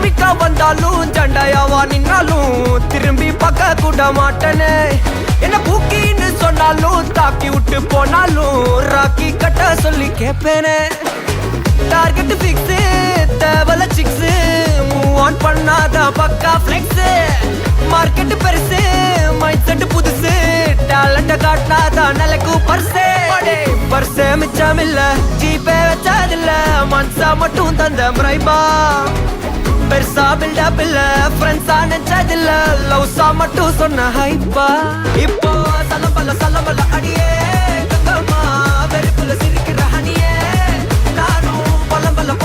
America வந்தாலும் சண்டையாவா நின்னாலும் திரும்பி பார்க்க கூட மாட்டனே. என்ன பூக்கின்னு சொன்னாலும் தாக்கி விட்டு போனாலும் ராக்கி கட்ட சொல்லி கேப்பேனே. டார்கெட் ஃபிக்ஸ் தேவல சிக்ஸ் மூவ் ஆன் பண்ணாத பக்கா ஃப்ளெக்ஸ். மார்க்கெட் பெருசு மைண்ட் செட் புதுசு டேலண்ட காட்டினாதான் நிலைக்கு பர்சே. பர்சே மிச்சம் இல்ல ஜிபே வச்சதில்ல மன்சா மட்டும் தந்த முறைபா. பெருசா பில்டப் இல்ல ஃப்ரெண்ட்ஸா நினைச்சதில்ல லவ்ஸா மட்டும் சொன்ன ஹைப்பா. இப்போ சலம்பல அடியே கங்கம்மா வெறுப்புல சிரிக்கிற ஹனியே. நானும் பலம்பல